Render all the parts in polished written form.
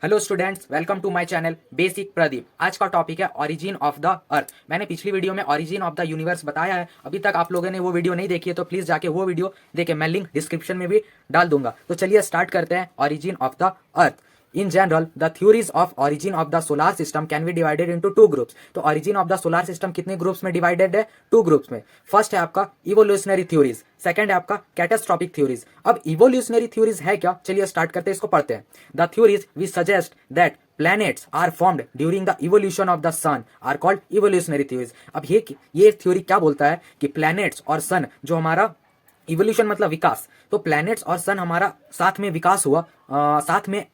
Hello students, welcome to my channel basic Pradeep. आज का topic है ओरिजिन ऑफ द अर्थ। मैंने पिछली वीडियो में ओरिजिन ऑफ द यूनिवर्स बताया है। अभी तक आप लोगों ने वो वीडियो नहीं देखी है तो प्लीज जाके वो वीडियो देखें। मैं लिंक डिस्क्रिप्शन में भी डाल दूंगा। तो चलिए स्टार्ट करते हैं origin of the earth. In general, the theories of origin of the solar system can be divided into two groups. तो origin of the solar system कितने ग्रुप्स में डिवाइडेड है? टू ग्रुप्स में। फर्स्ट है आपका evolutionary theories, second है आपका catastrophic theories. अब इवोल्यूशनरी थ्योरीज है क्या? चलिए स्टार्ट करते हैं, इसको पढ़ते हैं। The theories we suggest that planets are formed during the evolution of the sun are called evolutionary theories। अब ये थ्योरी क्या बोलता है कि प्लैनेट्स और सन जो हमारा इवोल्यूशन मतलब विकास, तो प्लैनेट्स और सन हमारा साथ में विकास हुआ, साथ में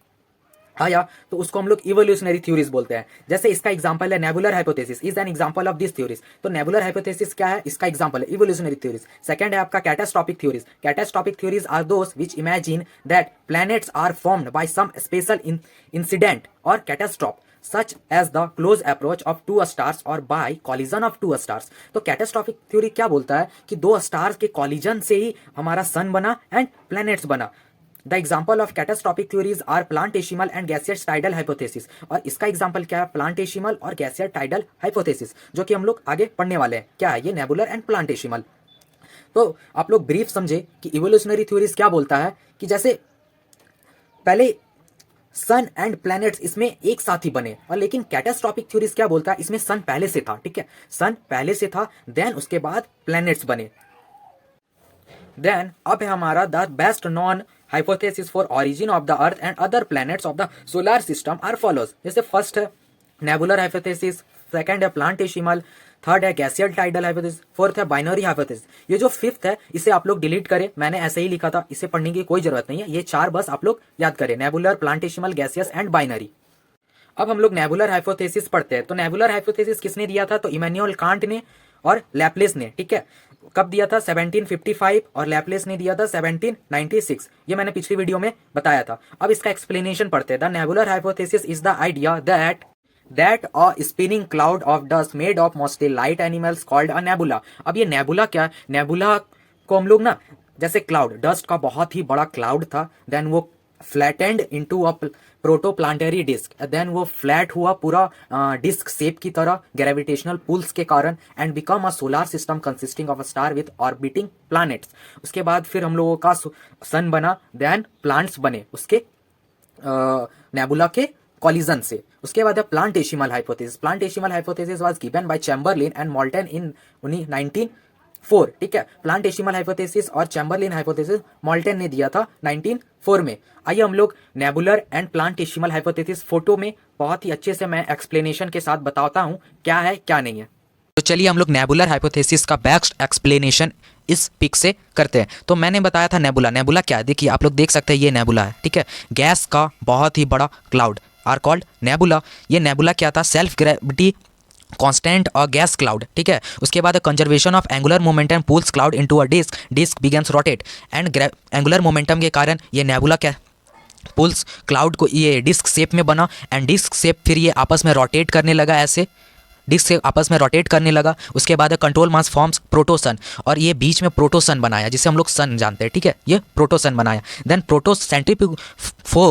आया, तो उसको हम लोग इवोल्यूशनरी थ्योरीज बोलते हैं। जैसे इसका एग्जांपल है nebular hypothesis is an example of this theories. तो नेबुलर हाइपोथेसिस क्या है? इसका एग्जांपल है इवोल्यूशनरी थ्योरीज। सेकंड है आपका catastrophic theories. Catastrophic theories are those which imagine that planets are formed by some special incident और catastrophe such as the close approach of two stars or by collision of two stars। तो catastrophic theory क्या बोलता है कि दो stars के collision से ही हमारा सन बना एंड प्लैनेट्स बना। The example of catastrophic theories are planetesimal and gaseous tidal hypothesis. और इसका एग्जाम्पल क्या है? प्लांटेशिमल और गैसियस टाइडल हाइपोथेसिस, जो कि हम लोग आगे पढ़ने वाले हैं। क्या है ये? Nebular and planetesimal. तो आप लोग ब्रीफ समझे कि इवोल्यूशनरी थ्योरीज क्या बोलता है कि जैसे पहले सन एंड प्लैनेट्स इसमें एक साथ ही बने, और लेकिन कैटास्ट्रॉफिक थ्योरीज क्या बोलता है? इसमें सन पहले से था, ठीक है, सन पहले से था, देन उसके बाद प्लैनेट्स बने। देन अब है हमारा the best known hypothesis for origin of the earth and other planets of the solar system are follows. जैसे फर्स्ट है नेबुलर हाइपोथेसिस, सेकंड है प्लांटेशिमल, थर्ड है गैसियल टाइडल हाइपोथेसिस, फोर्थ है बाइनरी हाइपोथेसिस। ये जो फिफ्थ है इसे आप लोग डिलीट करें, मैंने ऐसे ही लिखा था, इसे पढ़ने की कोई जरूरत नहीं है। ये चार बस आप लोग याद करें, नेबुलर, प्लांटेशिमल, गैसियस एंड बाइनरी। अब हम लोग नेबुलर हाइपोथेसिस पढ़ते हैं। तो नेबुलर हाइपोथेसिस किसने दिया था? तो इमैनुअल कांट ने और लैपलेस ने, ठीक है। कब दिया था? 1755, और लैपलेस ने दिया था 1796। ये मैंने पिछली वीडियो में बताया था। अब इसका एक्सप्लेनेशन पढ़ते हैं। The nebular hypothesis is the idea that a spinning cloud of dust made of mostly light animals called a nebula. अब ये नेबुला क्या है? नेबुला को हम लोग ना, जैसे क्लाउड, डस्ट का बहुत ही बड़ा क्लाउड था, देन वो flattened into a protoplanetary disc, then वो फ्लैट हुआ पूरा डिस्क शेप की तरह ग्रेविटेशनल पुल्स के कारण, and become a solar system consisting of a star with orbiting planets. उसके बाद फिर हम लोगों का सन बना, देन प्लांट्स बने उसके नेबुला के कॉलिजन से। उसके बाद है planetesimal hypothesis. Planetesimal hypothesis was given by Chamberlin and Moulton in 1904, ठीक है। प्लांटेशिमल हाइपोथेसिस और चैम्बरलिन हाइपोथेसिस मोल्टन ने दिया था 1904 में। आइए हम लोग nebular and planetesimal hypothesis photo में बहुत ही अच्छे से मैं एक्सप्लेनेशन के साथ बताता हूँ क्या है क्या नहीं है। तो चलिए हम लोग नेबुलर हाइपोथेसिस का बेस्ट एक्सप्लेनेशन इस पिक से करते हैं। तो मैंने बताया था नेबुला, नेबुला क्या है? देखिए आप लोग देख सकते हैं, ये नेबुला है, ठीक है। गैस का बहुत ही बड़ा क्लाउड आर कॉल्ड नेबुला। ये नेबुला क्या था? सेल्फ ग्रेविटी कांस्टेंट और गैस क्लाउड, ठीक है। उसके बाद conservation of angular momentum pulls cloud into a disk begins rotate, and angular momentum के कारण ये नेबुला क्या पुल्स क्लाउड को ये डिस्क शेप में बना, एंड डिस्क शेप फिर ये आपस में रोटेट करने लगा, ऐसे डिस्क से आपस में रोटेट करने लगा। उसके बाद कंट्रोल मास फॉर्म्स प्रोटोसन, और ये बीच में प्रोटोसन बनाया जिसे हम लोग सन जानते हैं, ठीक है। ये प्रोटोसन बनाया। Then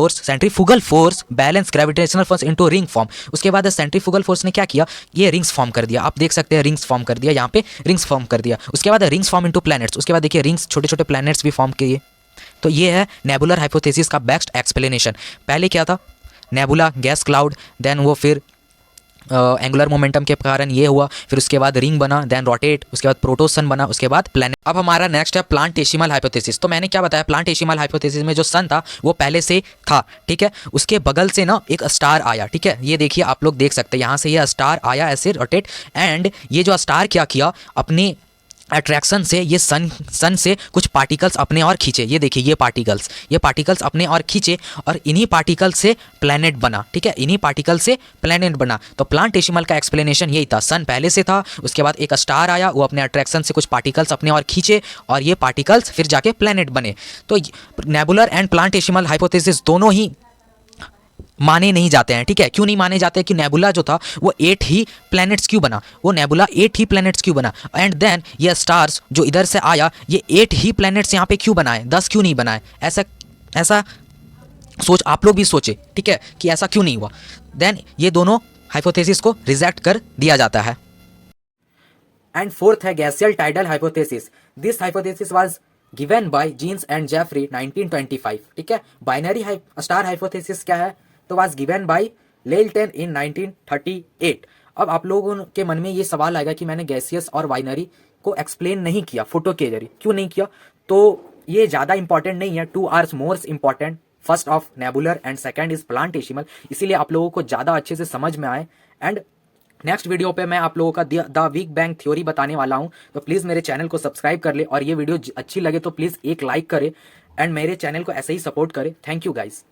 centrifugal force balance gravitational force into ring form. उसके बाद सेंट्रीफुगल फोर्स ने क्या किया? ये रिंग्स फॉर्म कर दिया। आप देख सकते हैं रिंग्स फॉर्म कर दिया, यहाँ पे रिंग्स फॉर्म कर दिया। उसके बाद रिंग्स फॉर्म इनटू प्लैनेट्स। उसके बाद देखिए रिंग्स, छोटे छोटे प्लैनेट्स भी फॉर्म किए। तो ये है नेबुलर हाइपोथेसिस का बेस्ट एक्सप्लेनेशन। पहले क्या था? नेबुला, गैस क्लाउड, देन वो फिर एंगुलर मोमेंटम के कारण ये हुआ, फिर उसके बाद रिंग बना, देन रोटेट, उसके बाद प्रोटोसन बना, उसके बाद प्लैनेट। अब हमारा नेक्स्ट है प्लांटेशिमल हाइपोथेसिस। तो मैंने क्या बताया? प्लांटेशिमल हाइपोथेसिस में जो सन था वो पहले से था, ठीक है। उसके बगल से ना एक स्टार आया, ठीक है। ये देखिए आप लोग देख सकते हैं, यहाँ से ये स्टार आया ऐसे रोटेट, एंड ये जो स्टार क्या किया? अपने अट्रैक्शन से ये सन से कुछ पार्टिकल्स अपने और खींचे। ये देखिए ये पार्टिकल्स अपने और खींचे, और इन्हीं पार्टिकल से प्लैनेट बना, ठीक है। इन्हीं पार्टिकल से प्लैनेट बना। तो प्लांटेशिमल का एक्सप्लेनेशन यही था, सन पहले से था, उसके बाद एक स्टार आया, वो अपने अट्रैक्शन से कुछ पार्टिकल्स अपने और खींचे, और ये पार्टिकल्स फिर जाके प्लैनेट बने। तो नेबुलर एंड प्लांटेशिमल हाइपोथेसिस दोनों ही माने नहीं जाते हैं, ठीक है। क्यों नहीं माने जाते? कि नेबुला जो था वो 8 ही प्लैनेट्स क्यों बना? वो नेबुला 8 ही प्लैनेट्स क्यों बना? एंड देन ये स्टार्स जो इधर से आया, ये 8 ही प्लैनेट्स यहाँ पे क्यों बनाए? 10 क्यों नहीं बनाए? ऐसा आप लोग भी सोचे, ठीक है, कि ऐसा क्यों नहीं हुआ। देन ये दोनों हाइपोथेसिस को रिजेक्ट कर दिया जाता है। एंड फोर्थ है gaseous tidal hypothesis. This hypothesis was given by Jeans and Jeffreys 1925, ठीक है। बाइनरी स्टार हाइपोथेसिस क्या है, तो was given by Lyttleton in 1938। अब आप लोगों के मन में ये सवाल आएगा कि मैंने गैसियस और बाइनरी को एक्सप्लेन नहीं किया फोटो के जरिए, क्यों नहीं किया। तो ये ज़्यादा इंपॉर्टेंट नहीं है, 2 are more important, first of nebular and second is planetesimal, इसीलिए आप लोगों को ज़्यादा अच्छे से समझ में आए। एंड नेक्स्ट वीडियो पे मैं आप लोगों का द बिग बैंग थ्योरी बताने वाला हूं, तो प्लीज़ मेरे चैनल को सब्सक्राइब कर ले, और ये वीडियो अच्छी लगे तो प्लीज़ एक लाइक करे, एंड मेरे चैनल को ऐसे ही सपोर्ट करे। Thank you guys.